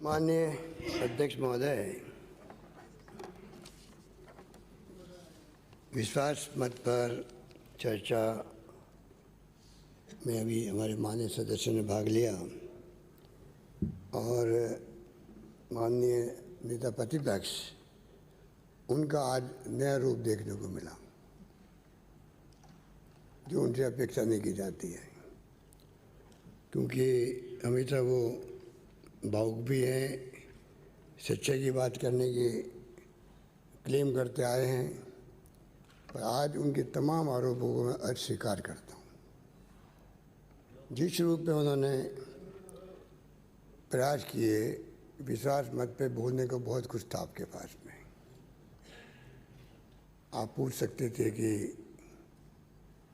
माननीय अध्यक्ष महोदय, विश्वास मत पर चर्चा में अभी हमारे माननीय सदस्यों ने भाग लिया और माननीय नेता प्रतिपक्ष उनका आज नया रूप देखने को मिला जो उनसे अपेक्षा नहीं की जाती है, क्योंकि हमेशा वो भावुक भी हैं, सच्चाई की बात करने की क्लेम करते आए हैं, पर आज उनके तमाम आरोपों को मैं अस्वीकार करता हूँ। जिस रूप में उन्होंने प्रयास किए, विश्वास मत पे बोलने को बहुत कुछ था आपके पास में। आप पूछ सकते थे कि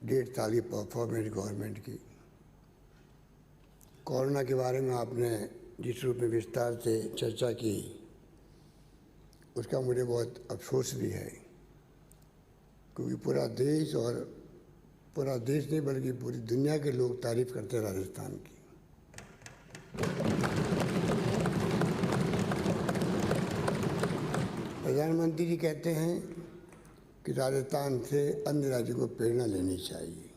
1.5 साल की परफॉर्मेंस गवर्नमेंट की, कोरोना के बारे में आपने जिस रूप में विस्तार से चर्चा की, उसका मुझे बहुत अफसोस भी है, क्योंकि पूरा देश और पूरा देश नहीं बल्कि पूरी दुनिया के लोग तारीफ करते हैं राजस्थान की। प्रधानमंत्री जी कहते हैं कि राजस्थान से अन्य राज्यों को प्रेरणा लेनी चाहिए।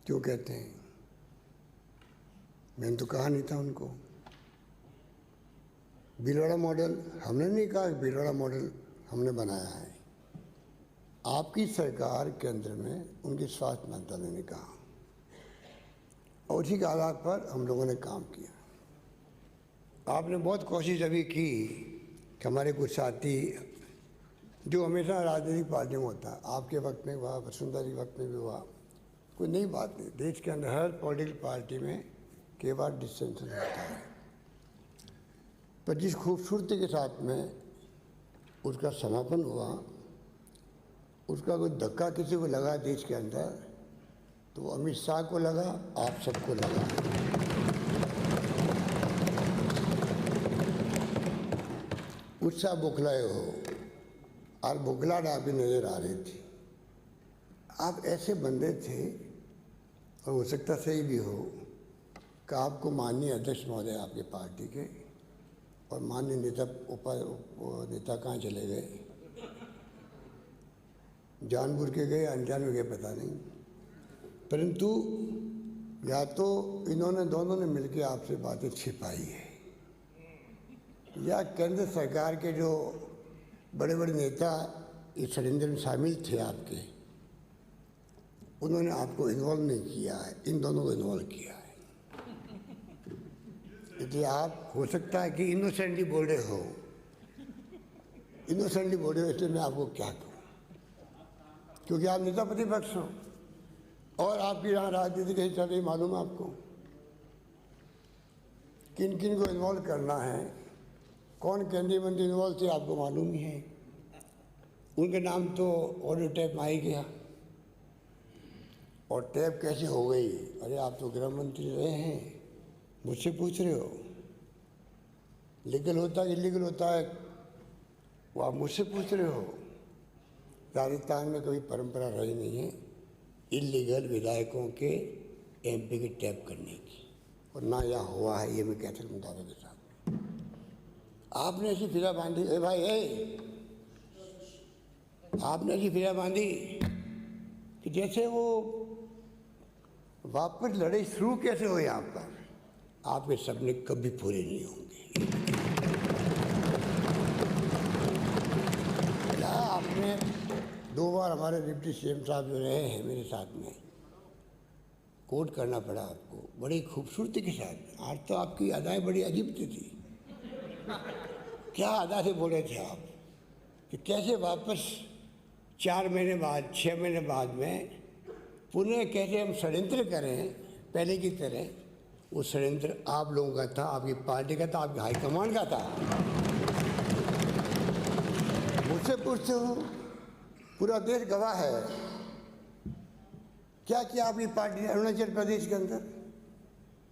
क्यों कहते हैं? मैंने तो कहा नहीं था उनको। भीलवाड़ा मॉडल हमने नहीं कहा, भीलवाड़ा मॉडल हमने बनाया है। आपकी सरकार केंद्र में उनके स्वास्थ्य मंत्रालय ने कहा और उसी के आधार पर हम लोगों ने काम किया। आपने बहुत कोशिश अभी की कि हमारे कुछ साथी, जो हमेशा राजनीतिक पार्टियों में होता है, आपके वक्त में हुआ, वसुंधरा जी वक्त में भी हुआ, कोई नई बात नहीं। देश के अंदर हर पॉलिटिकल पार्टी में के बाद डिस्टेंशन होता है, पर जिस खूबसूरती के साथ में उसका समापन हुआ, उसका कोई धक्का किसी को लगा देश के अंदर, तो वो अमित शाह को लगा, आप सबको लगा। उत्साह बौखलाए हो और बौखलाहट आपकी नजर आ रही थी। आप ऐसे बंदे थे, और हो सकता सही भी हो, कि आपको माननीय अध्यक्ष महोदय आपके पार्टी के और माननीय नेता कहाँ चले गए, जानबूझ के गए, अनजान में गए, पता नहीं, परंतु या तो इन्होंने दोनों ने मिलकर आपसे बातें छिपाई है, या केंद्र सरकार के जो बड़े बड़े नेता इस षड्यंत्र में शामिल थे आपके, उन्होंने आपको इन्वॉल्व नहीं किया है, इन दोनों को इन्वॉल्व किया है। यदि आप, हो सकता है कि इनोसेंटली बोल रहे हो, इनोसेंटली बोल रहे हो, इसलिए मैं आपको क्या कहूँ, क्योंकि आप नेता प्रतिपक्ष हो और आपकी यहाँ राजनीति कहीं चल रही, मालूम है आपको। किन किन को इन्वॉल्व करना है, कौन केंद्रीय मंत्री इन्वॉल्व थे, आपको मालूम ही है। उनके नाम तो ऑडियो टैप में आ ही गया, और टैप कैसे हो गई? अरे आप तो गृह मंत्री रहे हैं, मुझसे पूछ रहे हो। लीगल होता है इलीगल होता है, वो आप मुझसे पूछ रहे हो। राजस्थान में कभी परंपरा रही नहीं है इलीगल विधायकों के एमपी की टैप करने की, और ना यहाँ हुआ है, ये मैं कहता हूँ दावे के साथ। आपने ऐसी फिरा बांधी, ए भाई ए, आपने ऐसी फिरा बांधी कि जैसे वो वापस लड़ाई शुरू कैसे हो यहाँ पर। आपके सपने कभी पूरे नहीं होंगे। क्या आपने 2 बार हमारे डिप्टी सीएम साहब जो रहे हैं मेरे साथ में, कोट करना पड़ा आपको बड़ी खूबसूरती के साथ। आज तो आपकी अदाएं बड़ी अजीब थी। क्या अदा से बोले थे आप कि कैसे वापस 4 महीने बाद, 6 महीने बाद में पुनः कैसे हम षड्यंत्र करें पहले की तरह। वो षड्यंत्र आप लोगों का था, आपकी पार्टी का था, आपकी हाईकमान का था। मुझसे पूछते हो, पूरा देश गवाह है। क्या किया आपकी पार्टी ने अरुणाचल प्रदेश के अंदर?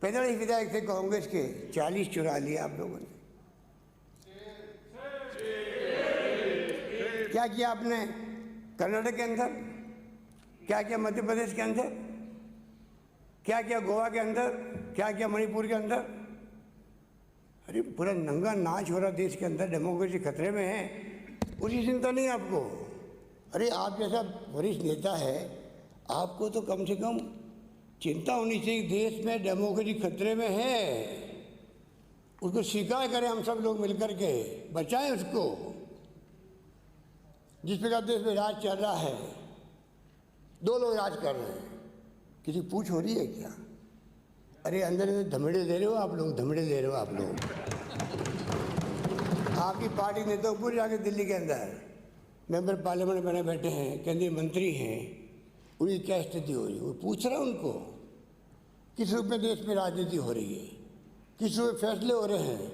15 विधायक थे कांग्रेस के, 40 चुरा लिए आप लोगों ने। क्या किया आपने कर्नाटक के अंदर? क्या किया मध्य प्रदेश के अंदर? क्या किया गोवा के अंदर? क्या किया मणिपुर के अंदर? अरे पूरा नंगा नाच हो रहा देश के अंदर, डेमोक्रेसी खतरे में है, उसकी चिंता नहीं आपको। अरे आप जैसा वरिष्ठ नेता है, आपको तो कम से कम चिंता होनी चाहिए, देश में डेमोक्रेसी खतरे में है, उसको स्वीकार करें हम सब लोग मिलकर के, बचाएं उसको। जिस प्रकार देश में राज चल रहा है, 2 लोग राज कर रहे हैं, किसी पूछ हो रही है क्या? अरे अंदर अंदर धमड़े दे रहे हो आप लोग, धमड़े दे रहे हो आप लोग। आपकी पार्टी ने तो पूरे जाके दिल्ली के अंदर मेंबर पार्लियामेंट बने बैठे हैं, केंद्रीय मंत्री हैं, उनकी क्या स्थिति हो रही है, वो पूछ रहा है उनको किस रूप में देश में राजनीति हो रही है, किस रूप में फैसले हो रहे हैं,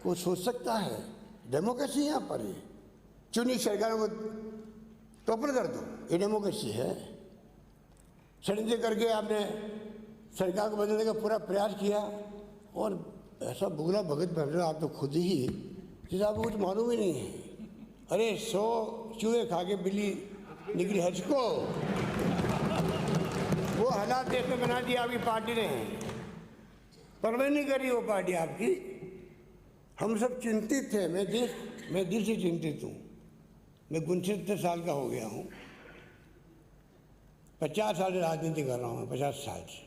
कोई सोच सकता है? डेमोक्रेसी यहाँ पर है, चुनी सरकारों को टोपल कर दो, ये डेमोक्रेसी है। षड्यंत्र करके आपने सरकार को बदलने का पूरा प्रयास किया, और ऐसा बुगला भगत बन रहे हो आप तो खुद ही, जिसे आपको कुछ मालूम ही नहीं है। अरे 100 चूहे खा के बिल्ली निकली हज को, वो हालात देश में बना दिया आपकी पार्टी ने, परवाह नहीं करी वो पार्टी आपकी। हम सब चिंतित थे, मैं दिल से चिंतित हूँ। मैं 69 साल का हो गया हूँ, 50 साल से राजनीति कर रहा हूँ, 50 साल से।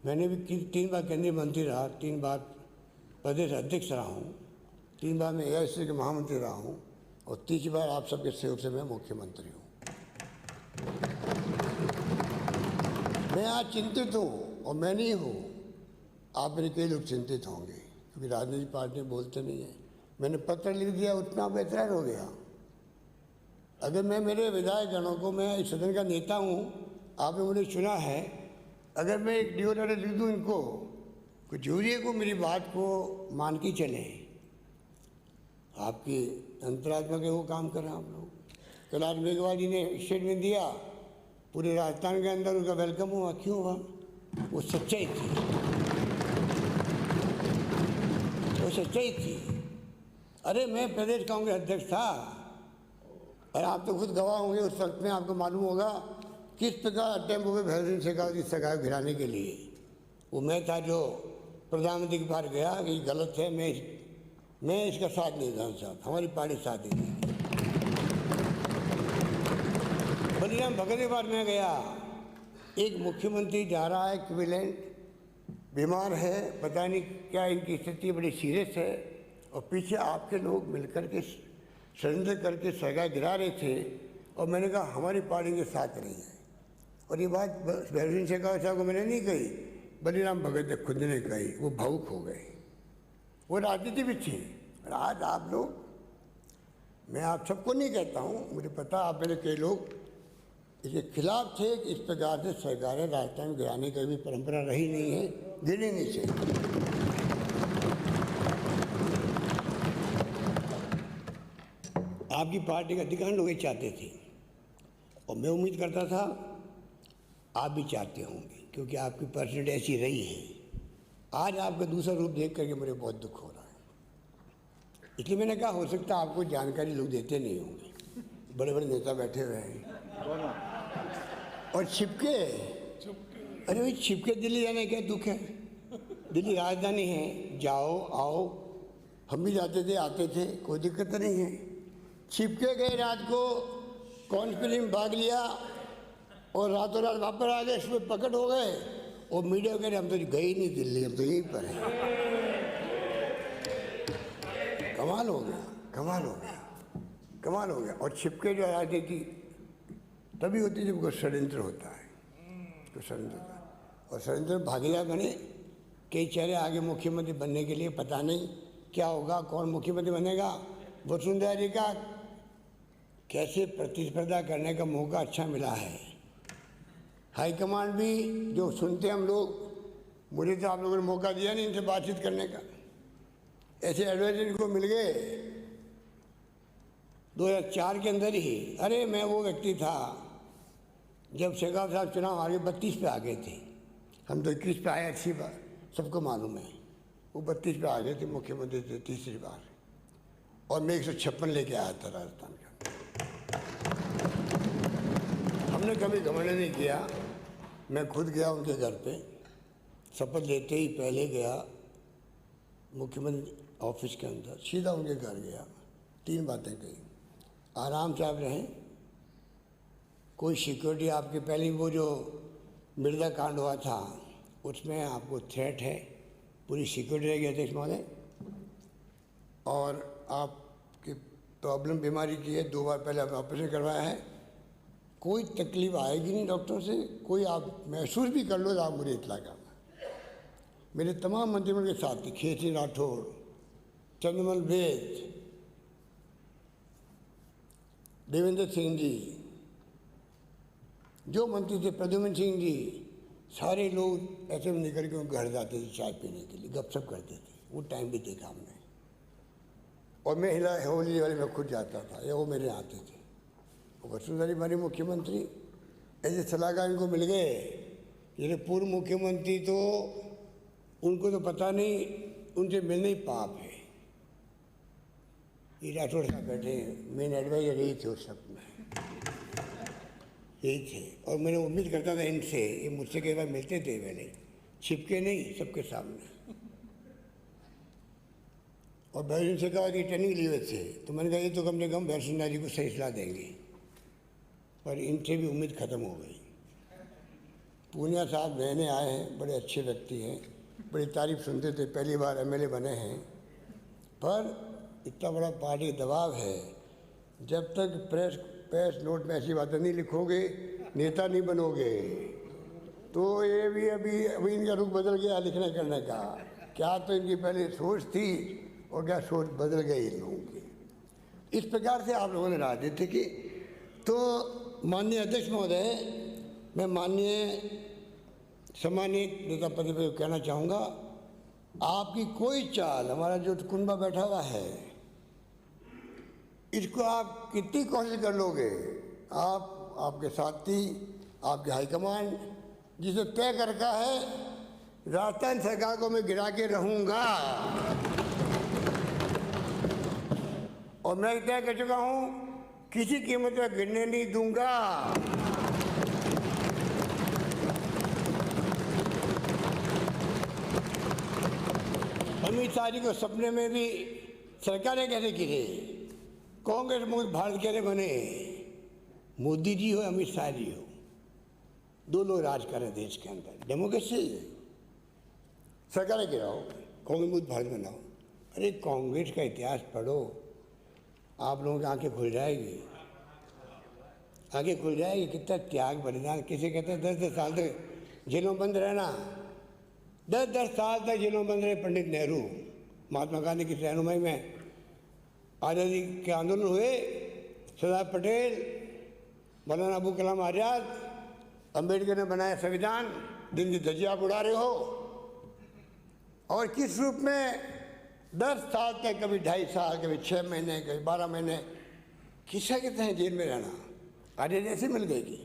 मैंने भी 3 बार केंद्रीय मंत्री रहा, 3 बार प्रदेश अध्यक्ष रहा हूँ, 3 बार मैं एआईसीसी के महामंत्री रहा हूँ, और 30 बार आप सबके सहयोग से मैं मुख्यमंत्री हूँ। मैं आज चिंतित हूँ, और मैं नहीं हूँ, आप मेरे कई लोग चिंतित होंगे, क्योंकि राजनीतिक पार्टी बोलते नहीं है। मैंने पत्र लिख दिया, उतना बेहतर हो गया। अगर मैं मेरे विधायकगणों को, मैं इस सदन का नेता हूँ, आपने मुझे चुना है, अगर मैं एक डिओ लेटर लिख दूँ इनको, कुछ जरूरी है को मेरी बात को मान के चलें, आपकी अंतरात्मा के वो काम करें आप लोग। कैलाश मेघवाल जी ने स्टेटमेंट दिया, पूरे राजस्थान के अंदर उनका वेलकम हुआ, क्यों हुआ? वो सच्चाई थी, वो सच्चाई थी। अरे मैं प्रदेश कांग्रेस अध्यक्ष था, और आप तो खुद गवाह होंगे, उस वक्त में आपको मालूम होगा किस प्रकार टेम्पो में भैरव सिंह शेखावत की सरकार गिराने के लिए वो मैं था जो प्रधानमंत्री के पास गया कि गलत है, मैं इसका साथ नहीं देना चाहता, हमारी पार्टी साथ नहीं देगी। बलिराम भगत के पास मैं गया, एक मुख्यमंत्री जा रहा है क्विलेंट, बीमार है, पता नहीं क्या इनकी स्थिति बड़ी सीरियस है, और पीछे आपके लोग मिलकर के षड्यंत्र करके सरकार गिरा रहे थे, और मैंने कहा हमारी पार्टी के साथ नहीं है। और ये बात भैरव सिंह शेखावत साहब को मैंने नहीं कही, बलिराम भगत ने खुद ने कही, वो भावुक हो गए। वो राजनीति भी थी। और आज आप लोग, मैं आप सबको नहीं कहता हूँ, मुझे पता आप मेरे कई लोग इसके खिलाफ थे कि इस प्रकार से सरकारें राजस्थान में गिराने की भी परंपरा रही नहीं है, गिरनी नहीं चाहिए। आपकी पार्टी के अधिकांश लोग ये चाहते थे, और मैं उम्मीद करता था आप भी चाहते होंगे, क्योंकि आपकी पर्सनैलिटी ऐसी रही है। आज आपका दूसरा रूप देख करके मुझे बहुत दुख हो रहा है। इसलिए मैंने कहा हो सकता है आपको जानकारी लोग देते नहीं होंगे, बड़े बड़े नेता बैठे हुए हैं, और छिपके, अरे भाई छिपके दिल्ली जाने क्या दुख है? दिल्ली राजधानी है, जाओ आओ, हम भी जाते थे आते थे, कोई दिक्कत नहीं है। छिपके गए, रात को कॉन्फ्रेंस में भाग लिया, और रातों रात वापस आ गए, इसमें पकड़ हो गए, और मीडिया कह रहे हम तो गए ही नहीं दिल्ली, हम तो यहीं पर हैं। कमाल हो गया, कमाल हो गया, कमाल हो गया। और छिपके जो राजनीति तभी होती है जब कोई षड्यंत्र होता है, कोई षड्यंत्र होता है, और षड्यंत्र भागीदार बने कई चेहरे आगे मुख्यमंत्री बनने के लिए। पता नहीं क्या होगा, कौन मुख्यमंत्री बनेगा। वसुंधरा जी का कैसे प्रतिस्पर्धा करने का मौका अच्छा मिला है। हाईकमांड भी जो सुनते हम लोग, मुझे तो आप लोगों ने मौका दिया नहीं इनसे बातचीत करने का, ऐसे एडवाइजर इनको मिल गए 2004 के अंदर ही। अरे मैं वो व्यक्ति था जब शेखावत साहब चुनाव हार के 32 पे आ गए थे, हम तो 21 पे आए, अच्छी बात सबको मालूम है। वो 32 पे आ गए थे, मुख्यमंत्री थे तीसरी बार, और मैं 156 लेके आया था राजस्थान का। हमने कभी घमंड नहीं किया, मैं खुद गया उनके घर पे, शपथ लेते ही पहले गया मुख्यमंत्री ऑफिस के अंदर, सीधा उनके घर गया, 3 बातें कही। आराम से आप रहें, कोई सिक्योरिटी आपके पहले वो जो मृदा कांड हुआ था उसमें आपको थ्रेट है, पूरी सिक्योरिटी रहेगी अध्यक्ष महोदय, और आपकी प्रॉब्लम बीमारी की है, 2 बार पहले आपने ऑपरेशन करवाया है, कोई तकलीफ आएगी नहीं डॉक्टर से, कोई आप महसूस भी कर लो तो आप मुझे इतला करना। मेरे तमाम मंत्रिमंडल के साथी खेती राठौर, चंद्रमल वेद, देवेंद्र सिंह जी, जो मंत्री थे प्रद्युम्न सिंह जी, सारे लोग ऐसे में निकल के घर जाते थे चाय पीने के लिए, गपशप करते थे। वो टाइम भी देखा हमने। और मैं होली वाले में खुद जाता था या वो मेरे आते थे। वसुंधरा जी हमारी मुख्यमंत्री ऐसे सलाहकार इनको मिल गए। ये पूर्व मुख्यमंत्री तो उनको तो पता नहीं, उनसे मिलने ही पाप है। ये राठौर साहब बैठे, मेन एडवाइजर यही थे उस सब में, यही थे। और मैंने उम्मीद करता था इनसे, ये मुझसे कई बार मिलते थे पहले, छिपके नहीं, सबके सामने। और बैरिन से कहा कि ट्रेनिंग लिए थे, तो मैंने कहा ये तो कम से कम वसुंधरा जी को सही सलाह देंगे, पर इनसे भी उम्मीद ख़त्म हो गई। पूनिया साहब नए आए हैं, बड़े अच्छे व्यक्ति हैं, बड़ी तारीफ सुनते थे, पहली बार एमएलए बने हैं, पर इतना बड़ा पार्टी दबाव है, जब तक प्रेस नोट में ऐसी बातें नहीं लिखोगे नेता नहीं बनोगे। तो ये भी अभी इनका रुख बदल गया लिखने करने का। क्या तो इनकी पहले सोच थी और क्या सोच बदल गई इन लोगों की। इस प्रकार से आप लोगों ने राजनीति की। तो माननीय अध्यक्ष महोदय, मैं माननीय सम्मानित नेता पद पर कहना चाहूँगा, आपकी कोई चाल, हमारा जो कुनबा बैठा हुआ है, इसको आप कितनी कोशिश कर लोगे, आप, आपके साथी, आपके हाईकमांड, जिसे तय कर रखा है राजस्थान सरकार को मैं गिरा के रहूँगा, और मैं तय कर चुका हूँ किसी कीमत पर गिरने नहीं दूंगा। अमित शाह जी को सपने में भी सरकारें कैसे गिरे, कांग्रेस मुक्त भारत कैसे बने। मोदी जी हो अमित शाह जी हो, 2 लोग राज कर रहे देश के अंदर, डेमोक्रेसी है। सरकारें गिराओ, कांग्रेस मुक्त भारत बनाओ। अरे कांग्रेस का इतिहास पढ़ो, आप लोगों की आंखें खुल जाएगी, आंखें खुल जाएगी। कितना त्याग बलिदान, किसे कहते हैं 10-10 साल तक जेलों बंद रहना, 10-10 साल तक जेलों बंद रहे पंडित नेहरू, महात्मा गांधी की रहनुमाई में आज़ादी के आंदोलन हुए, सरदार पटेल, मौलाना अबुल कलाम आज़ाद, अम्बेडकर ने बनाया संविधान, दिन की धज्जियां आप उड़ा रहे हो। और किस रूप में 10 साल तक, कभी 2.5 साल, कभी 6 महीने, कभी 12 महीने, किसका कहते हैं जेल में रहना। अरे जैसे मिल गई थी।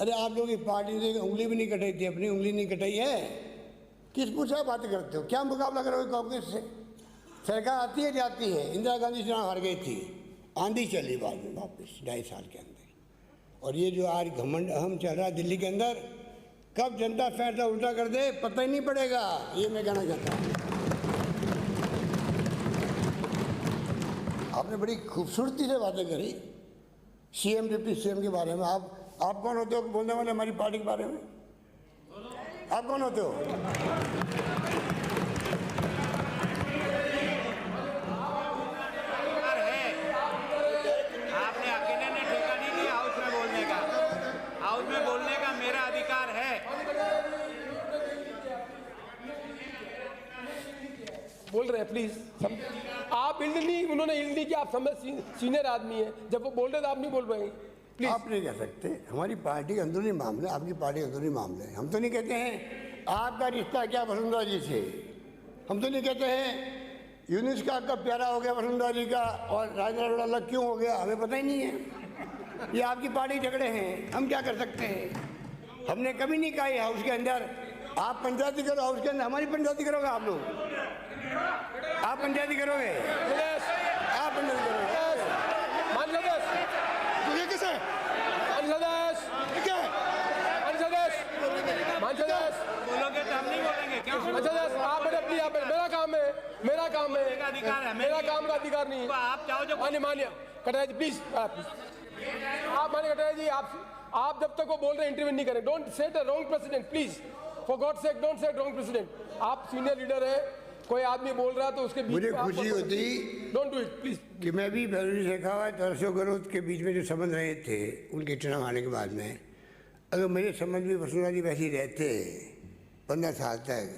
अरे आप लोगों की पार्टी ने उंगली भी नहीं कटाई थी, अपनी उंगली नहीं कटाई है, किस पूछा बातें करते हो, क्या मुकाबला करोगे कांग्रेस से। सरकार आती है जाती है, इंदिरा गांधी चुनाव हार गई थी, आंधी चली बाद में वापस 2.5 साल के अंदर। और ये जो आज घमंड अहम चल रहा है दिल्ली के अंदर, कब जनता फैसला उल्टा कर दे पता ही नहीं पड़ेगा, ये मैं कहना चाहता हूँ। आपने बड़ी खूबसूरती से बातें करी सीएम डिप्टी सीएम के बारे में। आप कौन होते हो बोलने वाले हमारी पार्टी के बारे में? आप कौन होते हो? आपने अकेले ने ठेका नहीं लिया हाउस में बोलने का। हाउस में बोलने का मेरा अधिकार है। बोल रहे हैं प्लीज। आप हिल नहीं, उन्होंने हिल नहीं किया, आप समय सीनियर आदमी है, जब वो बोल रहे थे आप नहीं बोल रहे प्लीज। आप नहीं कह सकते, हमारी पार्टी के अंदरूनी मामले, आपकी पार्टी के अंदरूनी मामले। हम तो नहीं कहते हैं आपका रिश्ता क्या वसुंधरा जी से, हम तो नहीं कहते हैं यूनिस का आपका प्यारा हो गया वसुंधरा जी का और राजेंद्र अरोड़ा अलग क्यों हो गया, हमें पता ही नहीं है। ये आपकी पार्टी झगड़े हैं, हम क्या कर सकते हैं। हमने कभी नहीं कहा हाउस के अंदर आप पंचायती करो, हाउस के अंदर हमारी पंचायती करोगे आप लोग, आप पंचायती करोगे, आप पंचायती करोगे। माननीय अच्छा जस, बोलोगे तो हम नहीं बोलेंगे क्यों? अच्छा जस, आप बेटा प्लीज, आप मेरा काम है, मेरा काम है, का अधिकार है, मेरा काम का अधिकार नहीं है। आप चाहो जो मान्य मान्य कटारिया जी प्लीज, आप मान्य कटारिया जी, आप जब तक वो बोल रहे हैं इंटरव्यू नहीं करें। Don't set a wrong president please, for God sake don't set wrong president. आप सीनियर लीडर है, कोई आदमी बोल रहा है तो उसके बीच मुझे में आप खुशी होती डोंट डू इट प्लीज। कि मैं भी बेरोजगारी शेखावत और अशोक गहलोत के बीच में जो संबंध रहे थे उनके चुनाव आने के बाद में, अगर मेरे संबंध भी वसुंधरा जी वैसे ही रहते 15 साल तक,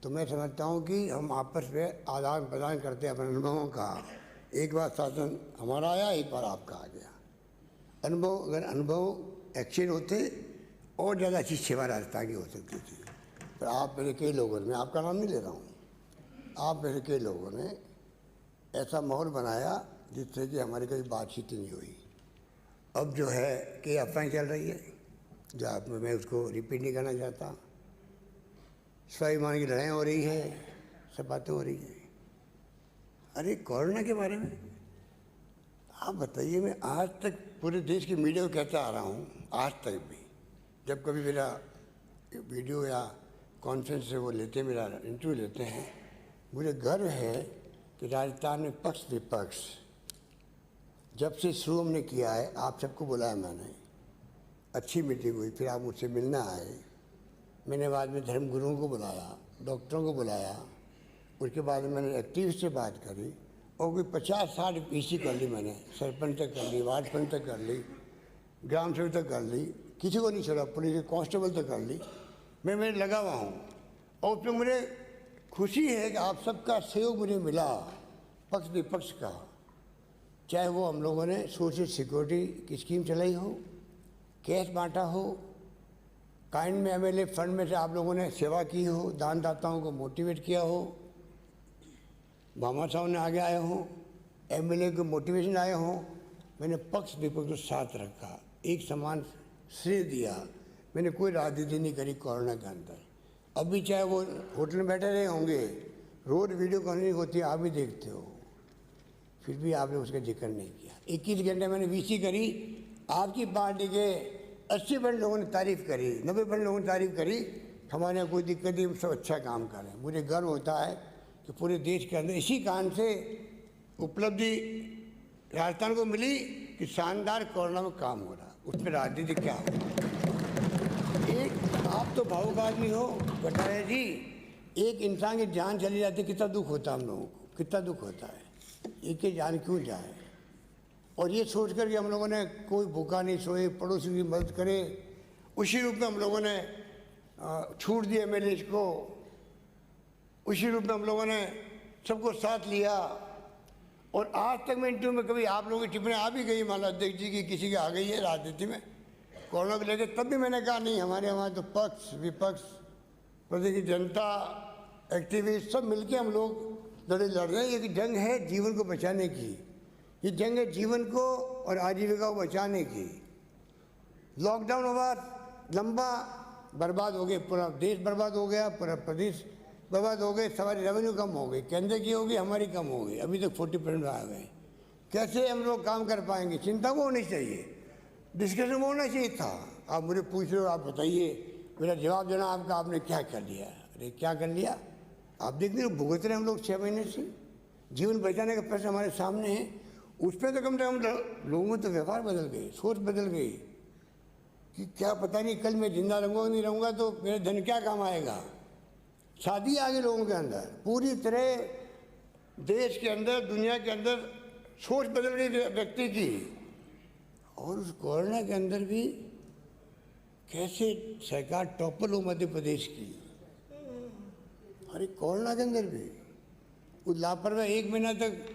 तो मैं समझता हूँ कि हम आपस में आदान प्रदान करते अपने अनुभवों का। एक बार शासन हमारा आया, एक बार आपका आ गया अनुभव। अगर अनुभव एक्सचेंज होते और ज़्यादा अच्छी सेवा राजस्थान की हो सकती थी। पर आप मेरे कई लोगों ने, मैं आपका नाम नहीं ले रहा हूँ, आप मेरे कई लोगों ने ऐसा माहौल बनाया जिससे कि हमारी कभी बातचीत नहीं हुई। अब जो है कि अफवाहें चल रही है, जो आप मैं उसको रिपीट नहीं करना चाहता। स्वाभिमान की लड़ाई हो रही है, सब बातें हो रही हैं। अरे कोरोना के बारे में आप बताइए, मैं आज तक पूरे देश की मीडिया को कहता आ रहा हूँ, आज तक भी जब कभी मेरा वीडियो या कॉन्फ्रेंस से वो लेते, मेरा इंटरव्यू लेते हैं, मुझे गर्व है कि राजस्थान में पक्ष विपक्ष जब से शुरू हमने किया है, आप सबको बुलाया मैंने, अच्छी मीटिंग हुई, फिर आप मुझसे मिलना आए, मैंने बाद में धर्म गुरुओं को बुलाया, डॉक्टरों को बुलाया, उसके बाद मैंने एक्टिविस्ट से बात करी और कोई 50-60 पीसी कर ली मैंने, सरपंच तक कर ली, वार्ड पंच तक कर ली, ग्राम सेवक तक कर ली, किसी को नहीं छोड़ा, पुलिस के कांस्टेबल तक कर ली। मैं लगा हुआ हूँ और उसमें मुझे खुशी है कि आप सबका सहयोग मुझे मिला, पक्ष विपक्ष का। चाहे वो हम लोगों ने सोशल सिक्योरिटी की स्कीम चलाई हो, कैश बांटा हो, काइंड में एमएलए फंड में से आप लोगों ने सेवा की हो, दानदाताओं को मोटिवेट किया हो, भामा साहब ने आगे आए हों, एमएलए को मोटिवेशन आए हों, मैंने पक्ष विपक्ष को साथ रखा, एक समान श्रेय दिया। मैंने कोई राजनीति नहीं करी कोरोना के अंदर। अभी चाहे वो होटल में बैठे रहे होंगे, रोज वीडियो कॉन्फ्रेंसिंग होती है, आप भी देखते हो, फिर भी आपने उसका जिक्र नहीं किया। 21 घंटे मैंने वीसी करी, आपकी पार्टी के 80% लोगों ने तारीफ़ करी, 90% लोगों ने तारीफ़ करी, हमारे यहाँ कोई दिक्कत नहीं, सब अच्छा काम करें। मुझे गर्व होता है कि पूरे देश के अंदर इसी कारण से उपलब्धि राजस्थान को मिली कि शानदार कोरोना में काम हो रहा, उसमें राजनीति क्या हो। एक आप तो भावुक आदमी हो कटारिया जी, एक इंसान की जान चली जाती है, कितना दुख होता है हम लोगों को, कितना दुख होता है, एक की जान क्यों जाए। और ये सोच कर कि हम लोगों ने कोई भूखा नहीं सोए, पड़ोसी की मदद करे, उसी रूप में हम लोगों ने छूट दी एमएलए को, उसी रूप में हम लोगों ने सबको साथ लिया। और आज तक मैं इंटरव्यू में कभी आप लोगों की टिप्पणी आ भी गई, मान लो अध्यक्ष जी की किसी की आ गई है राजनीति में कोरोना को लेकर, तब भी मैंने कहा नहीं, हमारे वहाँ तो पक्ष विपक्ष, प्रदेश की जनता, एक्टिविस्ट सब मिलके हम लोग लड़ रहे हैं। ये जंग है जीवन को बचाने की, ये जंग है जीवन को और आजीविका को बचाने की। लॉकडाउन हुआ, लंबा, बर्बाद हो गए, पूरा देश बर्बाद हो गया, पूरा प्रदेश बर्बाद हो गए, हमारी रेवेन्यू कम हो गई, केंद्र की होगी, हमारी कम हो गई, अभी तक 40% आ गए। कैसे हम लोग काम कर पाएंगे, चिंता वो होनी चाहिए, डिस्कशन होना चाहिए था। आप मुझे पूछ रहे हो, आप बताइए, मेरा जवाब देना आपका, आपने क्या कर लिया। अरे क्या कर लिया, आप देख रहे हो, भुगत रहे हम लोग 6 महीने से, जीवन बचाने का प्रश्न हमारे सामने है। उस पर तो कम से कम लोगों में तो व्यवहार बदल गए, सोच बदल गई कि क्या पता नहीं कल मैं जिंदा रहूँगा नहीं रहूँगा तो मेरा धन क्या काम आएगा। शादी आ गई लोगों के अंदर, पूरी तरह देश के अंदर, दुनिया के अंदर सोच बदल गई व्यक्ति की। और उस कोरोना के अंदर भी कैसे सरकार टॉपर हो मध्य प्रदेश की। अरे कोरोना के अंदर भी उस लापरवाह 1 महीना तक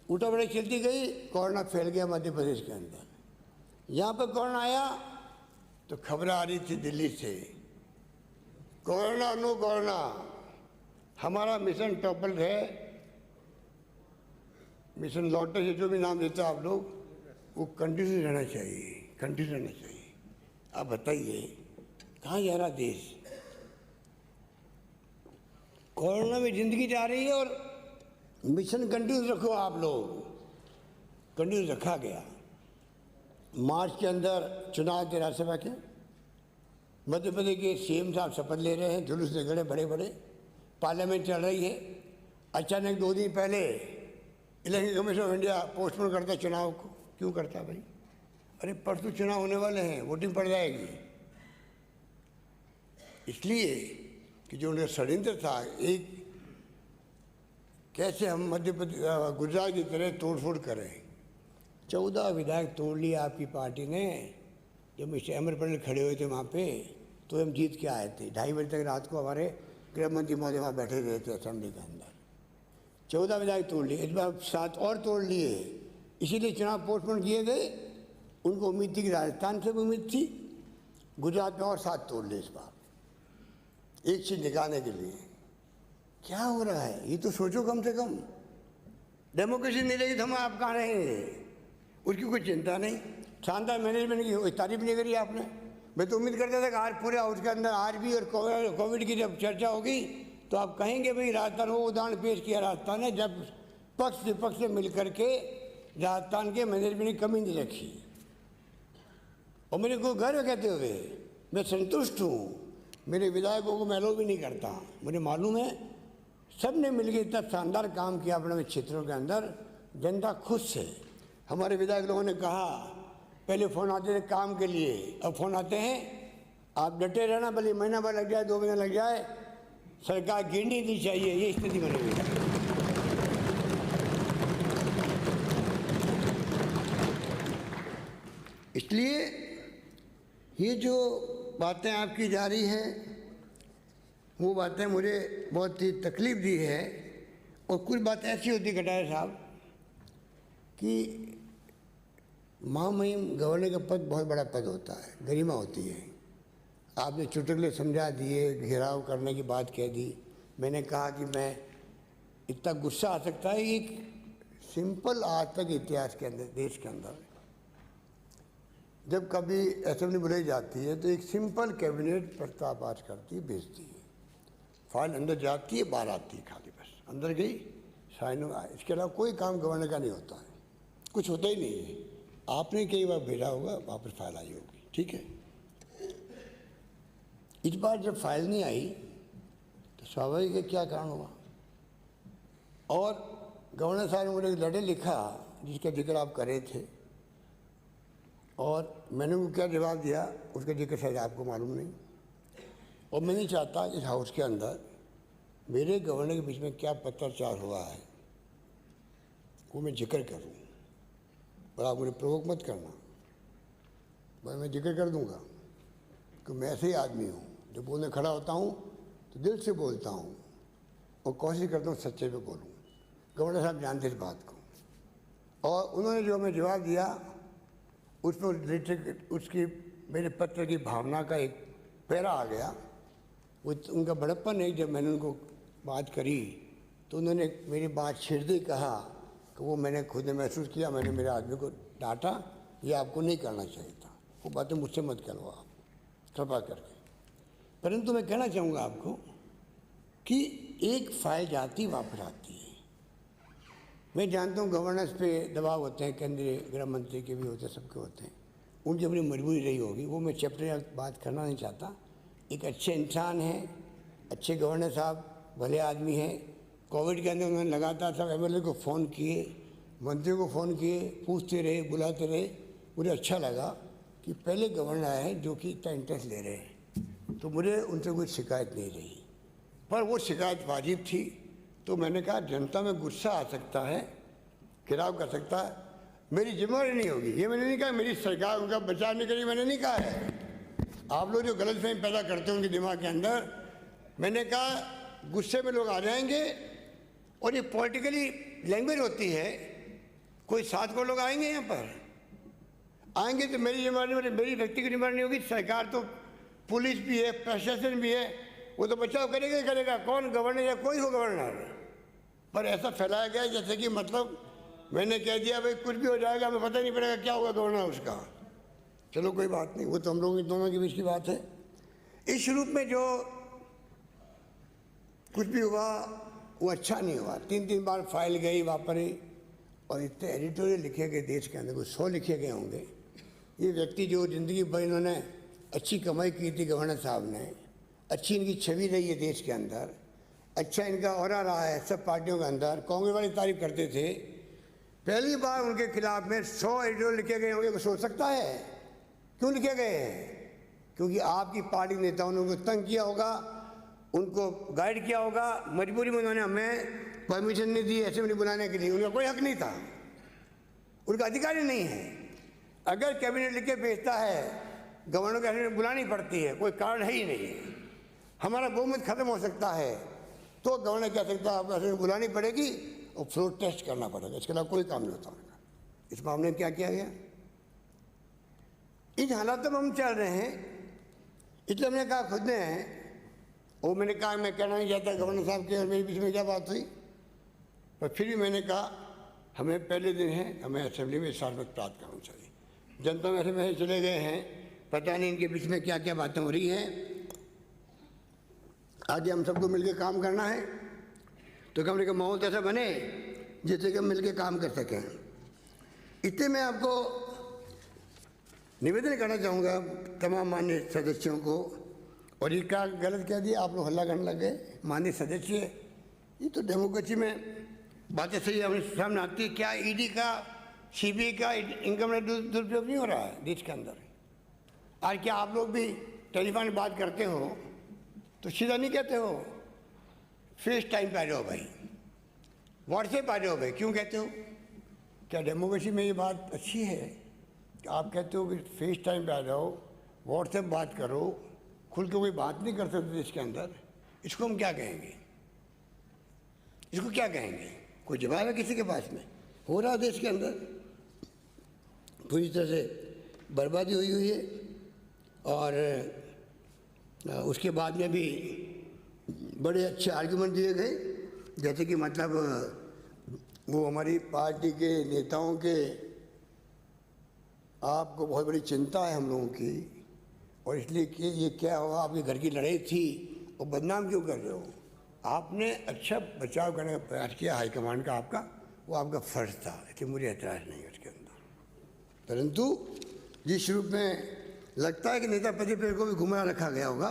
उठा बड़ी चलती गई, कोरोना फैल गया मध्य प्रदेश के अंदर। यहाँ पर कोरोना आया तो खबरें आ रही थी दिल्ली से, कोरोना नो कोरोना। हमारा मिशन टॉपल है, मिशन लॉटस, ये जो भी नाम देते हो आप लोग, वो कंटिन्यू रहना चाहिए, कंटिन्यू रहना चाहिए। आप बताइए कहाँ जा रहा देश, कोरोना में जिंदगी जा रही है और मिशन कंटिन्यू रखो आप लोग, कंटिन्यू रखा गया। मार्च के अंदर चुनाव थे राज्यसभा के, मध्य प्रदेश के सीएम साहब शपथ ले रहे हैं, जुलूस निकले बड़े बड़े, पार्लियामेंट चल रही है। अचानक 2 दिन पहले election commission of India postpone करता चुनाव को। क्यों करता भाई? अरे परसों चुनाव होने वाले हैं, वोटिंग पड़ जाएगी। इसलिए कि जो उनका षड्यंत्र था, एक कैसे हम मध्य प्रदेश गुजरात की तरह तोड़फोड़ करें। 14 विधायक तोड़ लिए आपकी पार्टी ने। जब मिस्टर अमर पटेल खड़े हुए थे वहाँ पे, तो हम जीत के आए थे। 2:30 बजे तक रात को हमारे गृह मंत्री महोदय वहाँ बैठे रहे थे असेंबली के अंदर। 14 विधायक तोड़ लिए, इस बार 7 और तोड़ लिए। इसीलिए चुनाव पोस्टपोन किए गए। उनको उम्मीद थी कि राजस्थान से भी उम्मीद थी, गुजरात में और 7 तोड़ लिए इस बार, एक चीज निकालने के लिए। क्या हो रहा है ये तो सोचो कम से कम। डेमोक्रेसी नहीं रहेगी तो हम आप कहाँ रहेंगे? उसकी कोई चिंता नहीं। शानदार मैनेजमेंट की तारीफ नहीं करी आपने। मैं तो उम्मीद करता था कि आज पूरे हाउस के अंदर आरबी और कोविड की जब चर्चा होगी तो आप कहेंगे भाई राजस्थान, वो उदाहरण पेश किया राजस्थान ने, जब पक्ष विपक्ष से मिल करके राजस्थान के मैनेजमेंट की कमी नहीं रखी। और मेरे को गर्व कहते हुए मैं संतुष्ट हूँ। मेरे विधायकों को मैं अलो भी नहीं करता। मुझे मालूम है सब ने मिलकर इतना शानदार काम किया अपने क्षेत्रों के अंदर, जनता खुश है। हमारे विधायक लोगों ने कहा, पहले फ़ोन आते थे काम के लिए, अब फ़ोन आते हैं आप डटे रहना, भले महीना भर लग जाए, 2 महीने लग जाए, सरकार गिरनी नहीं चाहिए। ये स्थिति बनी हुई है। इसलिए ये जो बातें आपकी जा रही हैं, वो बातें मुझे बहुत ही तकलीफ दी है। और कुछ बातें ऐसी होती कटारिया साहब कि महामहिम गवर्नर का पद बहुत बड़ा पद होता है, गरिमा होती है। आपने चुटकुले समझा दिए, घेराव करने की बात कह दी। मैंने कहा कि मैं इतना गुस्सा आ सकता है। एक सिंपल आज तक इतिहास के अंदर, देश के अंदर जब कभी असेंबली बुलाई जाती है तो एक सिंपल कैबिनेट प्रस्ताव पास करती है, भेजती है, फाइल अंदर जाती है, बाहर आती है, खाली बस अंदर गई, साइन हुआ। इसके अलावा कोई काम गवर्नर का नहीं होता है, कुछ होता ही नहीं है। आपने कई बार भेजा होगा, वापस फाइल आई होगी, ठीक है। इस बार जब फाइल नहीं आई तो स्वाभाविक है क्या कारण हुआ। और गवर्नर साहब ने मुझे एक लेटर लिखा जिसका जिक्र आप कर रहे थे, और मैंने उनको क्या जवाब दिया उसका जिक्र शायद आपको मालूम नहीं। और मैं नहीं चाहता इस हाउस के अंदर मेरे गवर्नर के बीच में क्या पत्राचार हुआ है वो मैं जिक्र करूं। और आप मुझे प्रोवोक मत करना, मैं जिक्र कर दूंगा कि मैं ऐसे ही आदमी हूँ, जो बोलने खड़ा होता हूँ तो दिल से बोलता हूँ और कोशिश करता हूँ सच्चे पे बोलूँ। गवर्नर साहब जानते इस बात को। और उन्होंने जो हमें जवाब दिया उसमें रिलेटेड उसकी मेरे पत्र की भावना का एक पैरा आ गया। वो उनका बड़प्पन है। जब मैंने उनको बात करी तो उन्होंने मेरी बात छेड़ दी, कहा कि वो मैंने खुद ने महसूस किया, मैंने मेरे आदमी को डांटा, ये आपको नहीं करना चाहिए था, वो बातें मुझसे मत करो आप, कृपा करके। परंतु मैं कहना चाहूँगा आपको कि एक फाइल जाती वापस आती है। मैं जानता हूँ गवर्नेंस पे दबाव होते हैं, केंद्रीय गृह मंत्री के भी होते हैं, सबके होते हैं, उनकी अपनी मजबूरी रही होगी, वो मैं चैप्टर बात करना नहीं चाहता। एक अच्छे इंसान हैं, अच्छे गवर्नर साहब, भले आदमी हैं। कोविड के अंदर उन्होंने लगातार सब एमएलए को फ़ोन किए, मंत्रियों को फ़ोन किए, पूछते रहे, बुलाते रहे। मुझे अच्छा लगा कि पहले गवर्नर आए हैं जो कि इतना इंटरेस्ट ले रहे हैं, तो मुझे उनसे कोई शिकायत नहीं रही। पर वो शिकायत वाजिब थी, तो मैंने कहा जनता में गुस्सा आ सकता है, गिराव कर सकता है, मेरी जिम्मेदारी नहीं होगी। ये मैंने नहीं कहा मेरी सरकार उनका बचाव नहीं करेगी, मैंने नहीं कहा है। आप लोग जो गलतफहमी पैदा करते हैं उनके दिमाग के अंदर, मैंने कहा गुस्से में लोग आ जाएंगे और ये पॉलिटिकली लैंग्वेज होती है। कोई 7 करोड़ लोग आएंगे यहाँ पर, आएंगे तो मेरी जिम्मेदारी, मेरी व्यक्तिगत जिम्मेदारी नहीं होगी। सरकार तो पुलिस भी है, प्रशासन भी है, वो तो बचाव करेगा ही करेगा, कौन गवर्नर या कोई हो गवर्नर। पर ऐसा फैलाया गया जैसे कि मतलब मैंने कह दिया भाई कुछ भी हो जाएगा, हमें पता नहीं पड़ेगा क्या होगा गवर्नर उसका। चलो कोई बात नहीं, वो तो हम लोग दोनों के बीच की बात है। इस रूप में जो कुछ भी हुआ वो अच्छा नहीं हुआ। 3 बार फाइल गई वापरी, और इतने एडिटोरियल लिखे गए देश के अंदर, कुछ 100 लिखे गए होंगे। ये व्यक्ति जो ज़िंदगी भर इन्होंने अच्छी कमाई की थी गवर्नर साहब ने, अच्छी इनकी छवि रही है देश के अंदर, अच्छा इनका ऑरा रहा है सब पार्टियों के अंदर। कांग्रेस वाले तारीफ करते थे। पहली बार उनके खिलाफ में 100 एडिटोरियल लिखे गए होंगे, कोई सोच सकता है क्यों लिखे गए हैं? क्योंकि आपकी पार्टी नेताओं ने उनको तंग किया होगा, उनको गाइड किया होगा, मजबूरी में उन्होंने हमें परमिशन नहीं दी असेंबली बुलाने के लिए। उनका कोई हक नहीं था, उनका अधिकार ही नहीं है। अगर कैबिनेट लिख के भेजता है, गवर्नर को असेंबली बुलानी पड़ती है, कोई कारण है ही नहीं है, हमारा बहुमत खत्म हो सकता है, तो गवर्नर कह सकता है आपको असेंबली बुलानी पड़ेगी और फ्लोर टेस्ट करना पड़ेगा, इसके अलावा कोई काम नहीं होता उनका। इस मामले में क्या किया गया? इन हालातों में हम चल रहे हैं। इसलिए हमने कहा खुद ने, वो मैंने कहा मैं कहना नहीं चाहता गवर्नर साहब के और मेरे बीच में क्या बात हुई, पर फिर भी मैंने कहा हमें पहले दिन है, हमें असेंबली में सार्वमत प्राप्त करना चाहिए। जनता में ऐसे चले गए हैं, पता नहीं इनके बीच में क्या क्या बातें हो रही हैं। आगे हम सबको मिलकर काम करना है, तो कमरे का माहौल ऐसा बने जिससे कि हम मिलकर काम कर सकें। इतने मैं आपको निवेदन करना चाहूँगा तमाम माननीय सदस्यों को, और ये क्या गलत कह दिया आप लोग, हल्ला करने लग गए। माननीय सदस्य, ये तो डेमोक्रेसी में बातें सही हमारे सामने आती है। क्या ईडी का, सीबीआई का इनकम में दुरुपयोग नहीं हो रहा है देश के अंदर? आज क्या आप लोग भी टेलीफोन में बात करते हो तो सीधा नहीं कहते हो फेस टाइम पे आ जाओ भाई, व्हाट्सएप आ जाओ भाई, क्यों कहते हो? क्या डेमोक्रेसी में ये बात अच्छी है कि आप कहते हो कि फेस टाइम पे आ जाओ, व्हाट्सएप बात करो, खुल के कोई बात नहीं कर सकते देश के अंदर? इसको हम क्या कहेंगे? इसको क्या कहेंगे? कोई जवाब है किसी के पास में? हो रहा देश के अंदर पूरी तरह से बर्बादी हुई हुई है। और उसके बाद में भी बड़े अच्छे आर्गुमेंट दिए गए, जैसे कि मतलब वो हमारी पार्टी के नेताओं के, आपको बहुत बड़ी चिंता है हम लोगों की, और इसलिए कि ये क्या हुआ, आपके घर की लड़ाई थी और बदनाम क्यों कर रहे हो? आपने अच्छा बचाव करने का प्रयास किया हाईकमांड का, आपका वो आपका फर्ज था, इसलिए मुझे एतराज़ नहीं है उसके अंदर। परंतु जिस रूप में लगता है कि नेता प्रतिपक्ष को भी घुमा रखा गया होगा,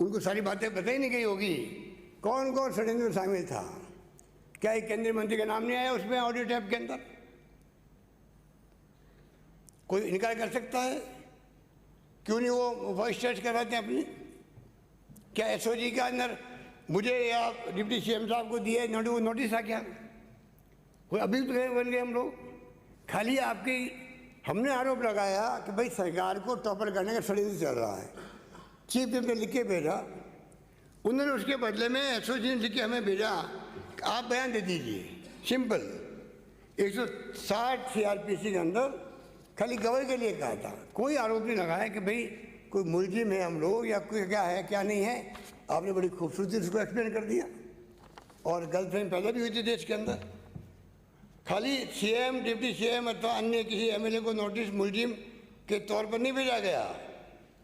उनको सारी बातें पता ही नहीं गई होगी कौन कौन षड्यंत्र में शामिल था। क्या एक केंद्रीय मंत्री का नाम नहीं आया उसमें ऑडियो टैप के अंदर? कोई इनकार कर सकता है? क्यों नहीं वो वॉइस सर्च करवाते हैं अपनी? क्या एसओजी के अंदर मुझे या डिप्टी सीएम साहब को दिए नोटिस आ क्या? कोई अभी तो बन गए हम लोग? खाली आपकी, हमने आरोप लगाया कि भाई सरकार को टॉपर करने का षड्यंत्र चल रहा है। चीफ मिनिस्टर ने लिख के भेजा, उन्होंने उसके बदले में एसओजी ने लिख के हमें भेजा आप बयान दे दीजिए, सिंपल। 160 सीआरपीसी के अंदर खाली गवाही के लिए कहा था। कोई आरोप नहीं लगाया कि भाई कोई मुलजिम है हम लोग या कोई क्या है क्या नहीं है। आपने बड़ी खूबसूरती उसको एक्सप्लेन कर दिया। और गर्लफ्रेंड पहले भी हुई थी देश के अंदर। खाली सीएम, डिप्टी सीएम अथवा अन्य किसी एमएलए को नोटिस मुलजिम के तौर पर नहीं भेजा गया।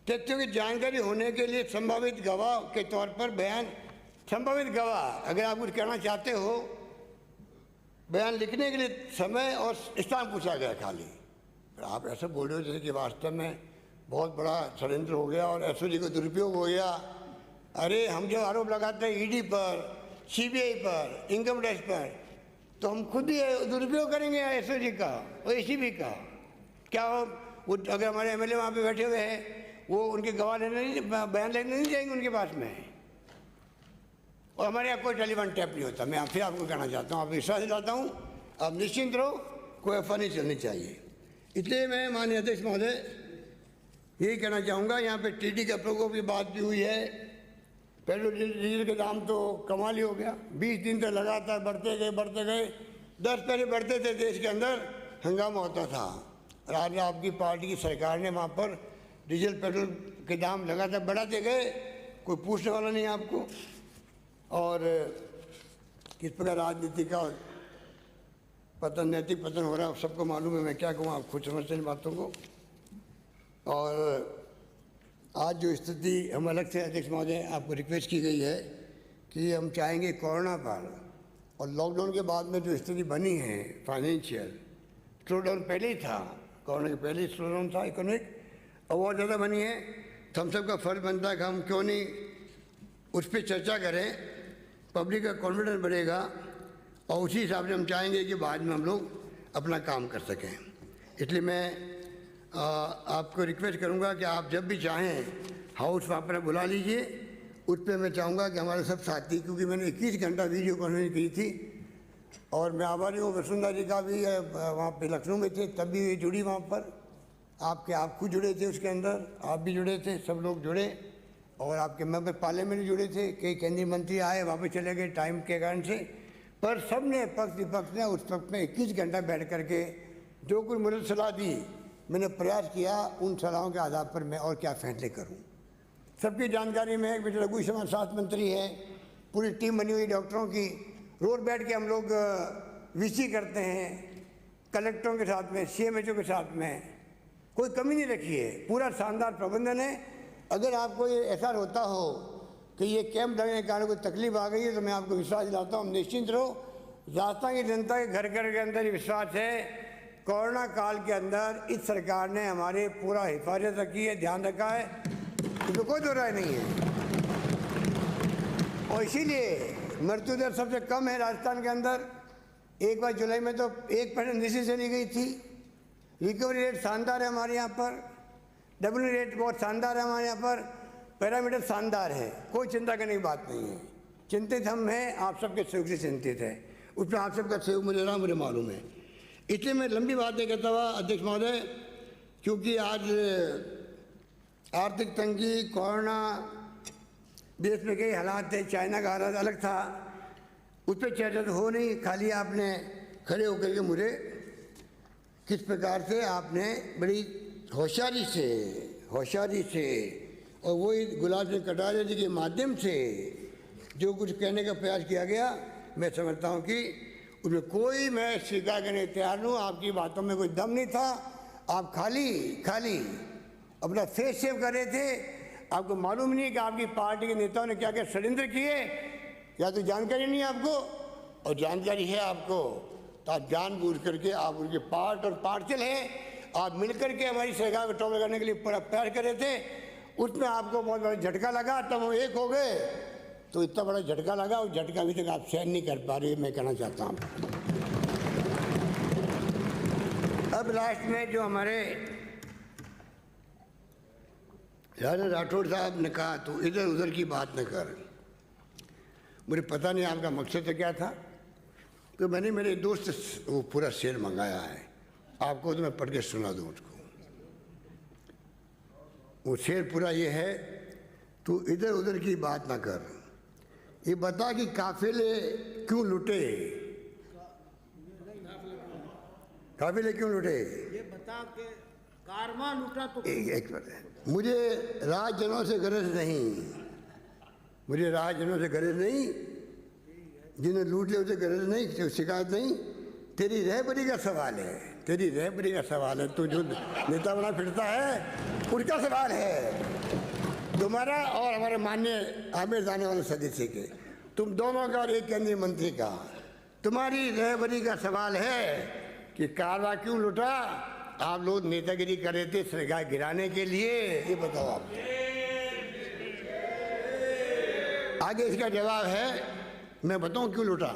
तथ्यों की जानकारी होने के लिए संभावित गवाह के तौर पर बयान, संभावित गवाह, अगर आप कुछ कहना चाहते हो, बयान लिखने के लिए समय और स्थान पूछा गया खाली। आप ऐसा बोल रहे हो जैसे कि वास्तव में बहुत बड़ा षड्यंत्र हो गया और एसओजी को दुरुपयोग हो गया। अरे हम जो आरोप लगाते हैं ईडी पर, सीबीआई पर, इनकम टैक्स पर, तो हम खुद ही दुरुपयोग करेंगे एसओजी का और एसीबी का। क्या वो अगर हमारे एमएलए वहाँ पे बैठे हुए हैं, वो उनके गवाह लेने नहीं, बयान लेने नहीं जाएंगे उनके पास में? और हमारे यहाँ कोई टेलीफोन टैप नहीं होता। मैं फिर आपको कहना चाहता हूँ, आप विश्वास दिलाता हूँ, आप निश्चिंत रहो, कोई अफवाह नहीं चलनी चाहिए। इसलिए मैं माननीय अध्यक्ष महोदय यही कहना चाहूँगा, यहाँ पे टीडी के प्रकोप की बात भी हुई है। पेट्रोल डीजल के दाम तो कमाल ही हो गया, 20 दिन तक लगातार बढ़ते गए। 10 पहले बढ़ते थे, देश के अंदर हंगामा होता था। और आज आपकी पार्टी की सरकार ने वहाँ पर डीजल पेट्रोल के दाम लगातार बढ़ाते गए, कोई पूछने वाला नहीं आपको। और किस प्रकार राजनीति का पतन, नैतिक पतन हो रहा है, सबको मालूम है। मैं क्या कहूँ, आप खुद समझते इन बातों को। और आज जो स्थिति हम अलग से अध्यक्ष महोदय आपको रिक्वेस्ट की गई है कि हम चाहेंगे कोरोना पर और लॉकडाउन के बाद में जो स्थिति बनी है फाइनेंशियल, स्लो डाउन पहले ही था, कोरोना के पहले ही स्लो डाउन था इकोनॉमिक, और बहुत ज़्यादा बनी है। तो हम सबका फर्ज बनता है कि हम क्यों नहीं उस पर चर्चा करें, पब्लिक का कॉन्फिडेंस बढ़ेगा और उसी हिसाब से हम चाहेंगे कि बाद में हम लोग अपना काम कर सकें। इसलिए मैं आपको रिक्वेस्ट करूंगा कि आप जब भी चाहें हाउस वहाँ पर बुला लीजिए। उस पर मैं चाहूँगा कि हमारे सब साथी, क्योंकि मैंने 21 घंटा वीडियो कॉन्फ्रेंस की थी और मैं आभारी हूँ वसुंधरा जी का भी वहाँ पे लखनऊ में थे तब भी जुड़ी वहाँ पर, आप खुद जुड़े थे उसके अंदर, आप भी जुड़े थे, सब लोग जुड़े और आपके मेंबर पार्लियामेंट जुड़े थे, कई केंद्रीय मंत्री आए वापस चले गए टाइम के कारण से, पर सब ने पक्ष विपक्ष ने उस वक्त में 21 घंटा बैठ करके जो कुछ मुझे सलाह दी मैंने प्रयास किया उन सलाहों के आधार पर मैं और क्या फैसले करूं। सबकी जानकारी में एक बेटे रघु शर्मा स्वास्थ्य मंत्री है, पूरी टीम बनी हुई डॉक्टरों की, रोज बैठ के हम लोग वीसी करते हैं कलेक्टरों के साथ में, CMHO के साथ में, कोई कमी नहीं रखी है, पूरा शानदार प्रबंधन है। अगर आपको ये एहसास होता हो कि ये कैंप लगने के कारण कोई तकलीफ आ गई है तो मैं आपको विश्वास दिलाता हूँ, निश्चिंत रहो। राजस्थान की जनता के घर घर के अंदर ये विश्वास है, कोरोना काल के अंदर इस सरकार ने हमारे पूरा हिफाजत रखी है, ध्यान रखा है, इसमें कोई दो राय नहीं है। और इसीलिए मृत्यु दर सबसे कम है राजस्थान के अंदर। एक बार जुलाई में तो 1% नीचे चली गई थी। रिकवरी रेट शानदार है हमारे यहाँ पर, डब्ल्यू रेट बहुत शानदार है हमारे यहाँ पर, पैरामीटर शानदार है, कोई चिंता करने की बात नहीं है। चिंतित हम हैं, आप सबके सहयोग से चिंतित है, उसमें आप सबका सहयोग मुझे रहा, मुझे मालूम है। इसलिए मैं लंबी बात नहीं करता हुआ अध्यक्ष महोदय, क्योंकि आज आर्थिक तंगी, कोरोना, देश में कई हालात थे, चाइना का हालात अलग था, उस पर चर्चा तो हो नहीं, खाली आपने खड़े होकर के मुझे किस प्रकार से आपने बड़ी होशियारी से और वही गुलाब सिंह कटारिया जी के माध्यम से जो कुछ कहने का प्रयास किया गया, मैं समझता हूँ कि उसमें कोई मैं स्वीकार करने तैयार हूँ, आपकी बातों में कोई दम नहीं था। आप खाली अपना फेस सेव कर रहे थे। आपको मालूम नहीं है कि आपकी पार्टी के नेताओं ने क्या क्या षड्यंत्र किए, या तो जानकारी नहीं है आपको, और जानकारी है आपको तो आप जानबूझ करके आप उनके पार्ट और पार्सल हैं, आप मिलकर के हमारी सरकार को टॉपल करने के लिए पूरा प्रयास कर रहे थे। उसमें आपको बहुत बड़ा झटका लगा, तब हम एक हो गए, तो इतना बड़ा झटका लगा, उस झटका अभी तक आप सहन नहीं कर पा रहे, मैं कहना चाहता हूँ। अब लास्ट में जो हमारे राजा राठौड़ साहब ने कहा तो इधर उधर की बात न कर, मुझे पता नहीं आपका मकसद तो क्या था, तो मैंने मेरे दोस्त वो पूरा शेर मंगाया है, आपको तो मैं पढ़ के सुना दूँ उसको। वो शेर पूरा ये है, तू इधर उधर की बात ना कर, ये बता कि काफिले क्यों लुटे, काफिले क्यों लुटे, ये बता के कारवां लूटा तो एक मिनट, मुझे राजजनों से गरज नहीं, मुझे राजजनों से गरज नहीं, जिन्हें लूट लिया उसे गरज नहीं, शिकायत नहीं, तेरी रहबरी का सवाल है, तेरी रहबरी का सवाल है, तू जो नेता बना फिरता है उसका सवाल है, तुम्हारा और हमारे माननीय आमिर जाने वाले सदस्य के, तुम दोनों का और एक केंद्रीय मंत्री का, तुम्हारी रहबरी का सवाल है कि कारवा क्यों लुटा। आप लोग नेतागिरी कर रहे थे सरकार गिराने के लिए, ये बताओ आप। आगे इसका जवाब है, मैं बताऊं क्यों लुटा,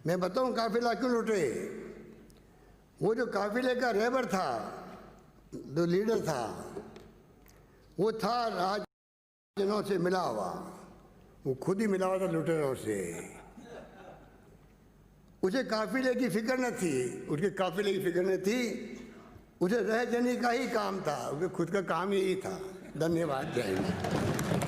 मैं बताऊं काफिला क्यों लुटे। वो जो काफिले का रहबर था, जो लीडर था, वो था राजजनों से मिला हुआ, वो खुद ही मिला हुआ था लुटेरों से, उसे काफिले की फिक्र न थी, उसके काफिले की फिक्र न थी, उसे रहजनी का ही काम था, उसके खुद का काम यही था। धन्यवाद, जय हिंद।